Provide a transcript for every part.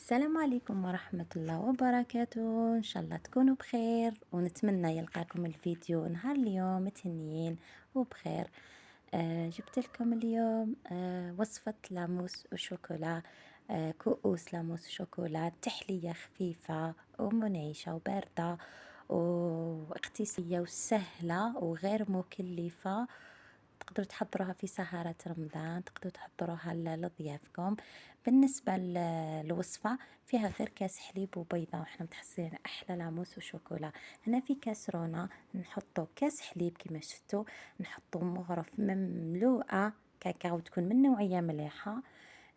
السلام عليكم ورحمة الله وبركاته، إن شاء الله تكونوا بخير ونتمنى يلقاكم الفيديو نهار اليوم متهنيين وبخير. جبت لكم اليوم وصفة لاموس وشوكولا. كؤوس لاموس وشوكولا، تحلية خفيفة ومنعشة وباردة واقتصادية وسهلة وغير مكلفة. تقدروا تحضروها في سهرة رمضان، تقدروا تحضروها لضيافكم. بالنسبة للوصفة فيها غير كاس حليب وبيضة، وإحنا متحصلين أحلى لاموس وشوكولا. هنا في كاسرونة نحطو كاس حليب كما شفتوا، نحطو مغرف مملوءة كاكاو تكون من نوعية مليحة.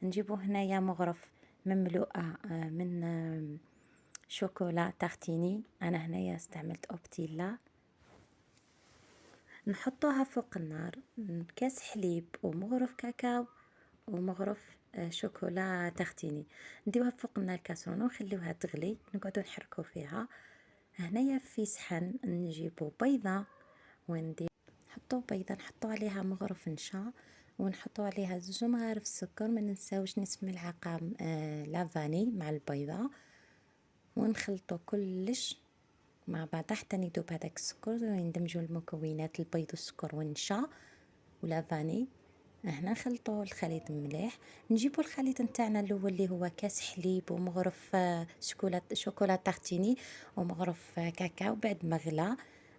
نجيبو هنايا مغرف مملوءة من شوكولا تارتيني. أنا هنايا استعملت أوبتيلا. نحطوها فوق النار، كاس حليب ومغرف كاكاو ومغرف شوكولا تختيني، نديوها فوق النار كاسرونه ونخليوها تغلي، نقعدو نحركو فيها. هنايا في صحن نجيبو بيضة نحطو بيضة، نحطو عليها مغرف نشا، ونحطو عليها 2 مغارف السكر، ما ننساوش نصف ملعقة لافاني مع البيضة، ونخلطو كلش مع بعض حتى يذوب هذاك السكر ويندمجوا المكونات البيض والسكر والنشا ولافاني. هنا نخلطوا الخليط مليح، نجيبوا الخليط نتاعنا الاول اللي هو كاس حليب ومغرف شوكولا تارتيني ومغرف كاكاو. بعد ما غلا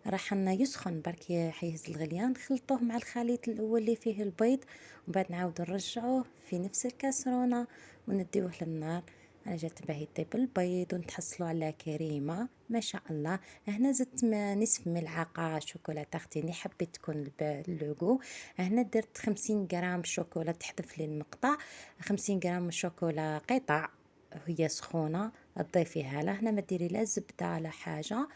راح يسخن برك حيهز الغليان، نخلطوه مع الخليط الاول اللي فيه البيض، وبعد نعاود نرجعوه في نفس الكاسرونه ونديوه للنار على جال باه يطيب البيض ونتحصلوا على كريمه ما شاء الله. هنا زدت نصف ملعقه شوكولا تارتيني، حبيت تكون اللوغو. هنا درت 50 غرام شوكولا، تحذف لي المقطع، 50 غرام شوكولا قطع هي سخونه تضيفيها له. هنا ما ديري لا زبده لا حاجه.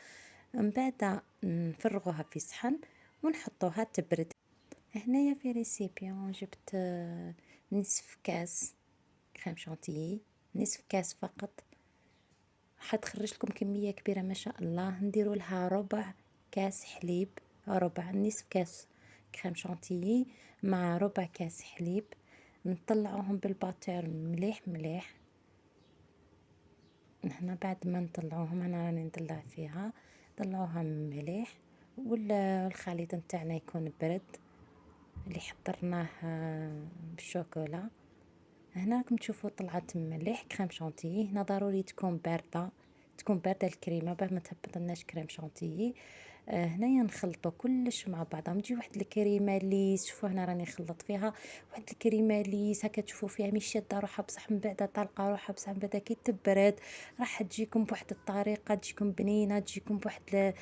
من بعد نفرغوها في صحن ونحطوها تبرد. هنايا في ريسيبيون جبت نصف كاس كريم شانتيي، نصف كاس فقط. حتخرج لكم كمية كبيرة ما شاء الله. نديروا لها ربع كاس حليب، ربع نصف كاس كريم شانتيي مع ربع كاس حليب. نطلعوهم بالباتير مليح مليح. هنا بعد ما نطلعوهم انا راني ندلع فيها، طلعوها مليح والخليط نتاعنا يكون برد اللي حضرناه بالشوكولا. هنا راكم تشوفوا طلعت مليح كريم شانتيي. هنا ضروري تكون بارده، تكون بارده الكريمه باه ما تهبطلناش كريم شانتيي. هنايا نخلطوا كلش مع بعضها، تجي واحد الكريمه ليس. شوفوا هنا راني نخلط فيها واحد الكريمه ليس هكا، تشوفوا فيها مش شاده روحها بصح من بعد طالقه روحها بصح من بعد كي تبرد راح تجيكم بواحد الطريقه، تجيكم بنينه، تجيكم بواحد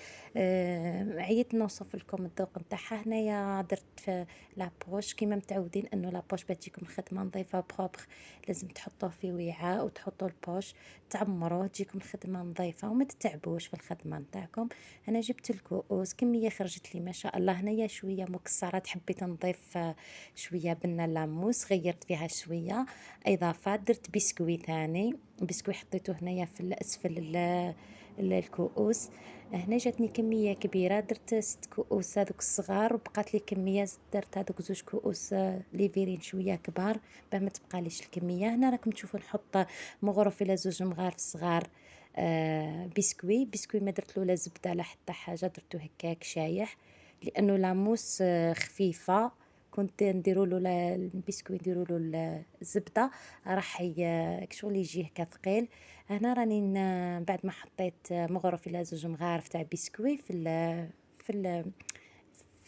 عييت نوصف لكم الذوق نتاعها. هنايا درت في لابوش كيما متعودين انه لابوش باه تجيكم الخدمه نظيفه بروبر، لازم تحطوه في وعاء وتحطوا البوش تعمروه، تجيكم الخدمه نظيفه وما تتعبوش في الخدمه نتاعكم. انا جبت الكؤوس كميه خرجت لي ما شاء الله. هنايا شويه مكسرات، حبيت نضيف شويه بنه لاموس، غيرت فيها شويه اضافات. درت بسكوي ثاني، بسكوي حطيته هنايا في الاسفل الكؤوس. هنا جاتني كميه كبيره، درت 6 كؤوس هذوك الصغار وبقات لي كميه، درت هذوك 2 كؤوس ليفيرين شويه كبار باه ما تبقاليش الكميه. هنا راكم تشوفوا نحط مغرف الى 2 مغارف صغار بسكوي ما درت له لا زبده لا حتى حاجه، درتو هكاك شايح لانه لاموس خفيفه. كنت نديروا له البسكوي نديروا له الزبده راح كشغل يجي هكا ثقيل. هنا راني بعد ما حطيت مغرف الى 2 مغارف تاع بسكوي في ال في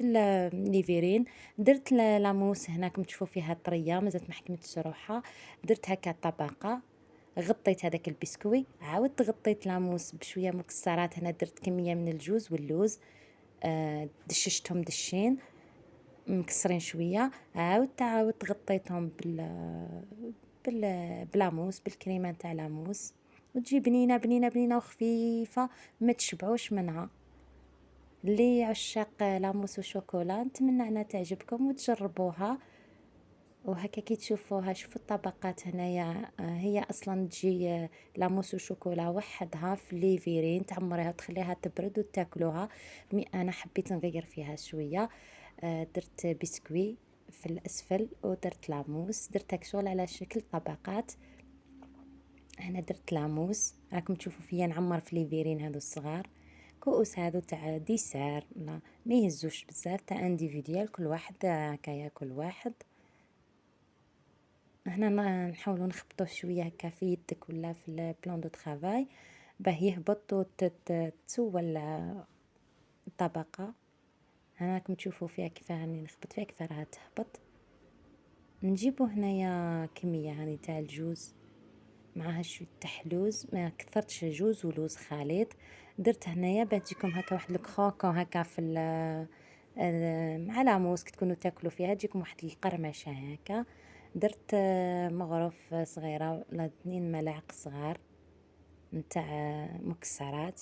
الليفيرين، درت لاموس. هنا راكم تشوفوا فيها طريه مازالت ما حكمتش روحها، درت هكا طبقه، غطيت هذاك البسكوي، عاودت غطيت لاموس بشويه مكسرات. هنا درت كميه من الجوز واللوز، دششتهم دشين مكسرين شويه، عاودت غطيتهم بلاموس بالكريمه نتاع لاموس، وتجي بنينه بنينه بنينه وخفيفه ما تشبعوش منها. اللي عشاق لاموس وشوكولا نتمنى انها تعجبكم وتجربوها. وهكا كي تشوفوها، شوفوا الطبقات هنايا، هي اصلا تجي لاموس وشوكولا وحدها في ليفيرين، تعمريها وتخليها تبرد وتاكلوها. مي انا حبيت نغير فيها شويه، درت بسكوي في الاسفل ودرت لاموس، درت هاك شغل على شكل طبقات. هنا درت لاموس، راكم تشوفوا فيا نعمر في لي فيرين هادو الصغار. كؤوس هادو تاع ديسير لا ما يهزوش بزاف، تاع انديفيديال، كل واحد هكا ياكل واحد. هنا نحاولوا نخبطوه شويه هكا في يدك ولا في البلان دو طرافاي باه يهبط وتتسوى الطبقه. هنا راكم تشوفوا فيها كيف راني نخبط فيها كيف راها تهبط. نجيبو هنايا كميه هاني تاع الجوز معاها شويه تحلوز، ما كثرتش جوز ولوز خليط. درت هنايا باه تجيكم هكا واحد الكروكون هكا في مع لاموس كي تكونوا تاكلوا فيها تجيكم واحد القرمشه هكا. درت مغرف صغيره ولا 2 ملاعق صغار نتاع مكسرات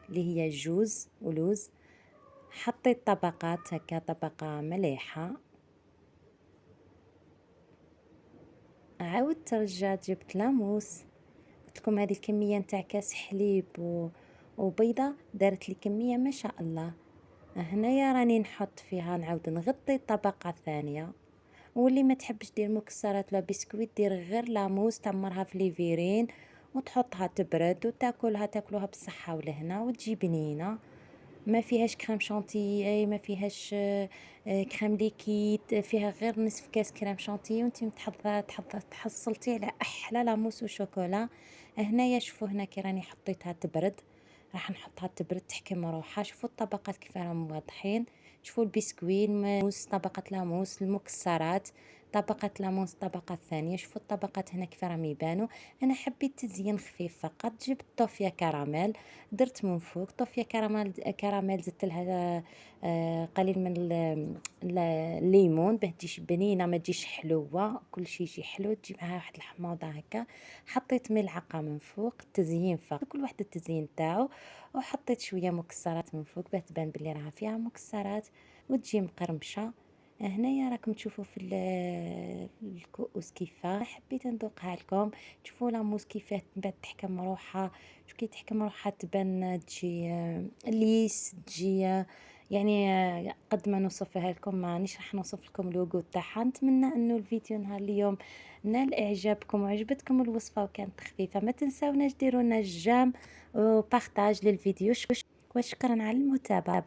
اللي هي جوز ولوز. حطيت طبقات هكا، طبقه مليحه، عاودت رجعت جبت لاموس. قلت لكم هذه الكميه نتاع كاس حليب وبيضه دارت لي كميه ما شاء الله. هنايا راني نحط فيها نعاود نغطي الطبقه الثانيه. واللي ما تحبش دير مكسرات ولا بسكويت دير غير لاموس تعمرها في ليفيرين وتحطها تبرد وتاكلها، تاكلوها بالصحه والهنا وتجي بنينه. ما فيهاش كريم شانتيي، ما فيهاش كريم ليكيد، فيها غير نصف كاس كريم شانتيي وانت تحصلتي على احلى لاموس وشوكولا. هنايا شوفوا هنا كي راني حطيتها تبرد، راح نحطها تبرد تحكم روحها. شوفوا الطبقات كيف راهم واضحين. شوفوا البسكويت موس، طبقة لاموس، المكسرات، طبقة لاموس، الطبقة الثانية. شوفوا الطبقات هنا كيف راهم يبانوا. انا حبيت تزيين خفيف فقط. جبت طوفيا كراميل درت من فوق، طوفيا كراميل زدت لها قليل من الليمون باه تجيش بنينه ما تجيش حلوه، كل شيء يجي حلو، تجي معها واحد الحموضه هكا. حطيت ملعقه من فوق تزيين فقط، كل واحد التزيين تاعو. وحطيت شويه مكسرات من فوق باه تبان بلي راها فيها مكسرات وتجي مقرمشه. هنايا راكم تشوفوا في الكؤوس كيفاه حبيت ندوقها لكم. تشوفوا لاموس كيفاه من بعد تحكم روحها. شو كي تحكم روحها تبان تجي ليس، تجي يعني قد ما نوصفها لكم مانيش راح نوصف لكم الوجود تاعها. نتمنى انه الفيديو نهار اليوم نال اعجابكم وعجبتكم الوصفه وكانت خفيفه. ما تنساوناش ديروا لنا جام وبارطاج للفيديو. وشكرا على المتابعه.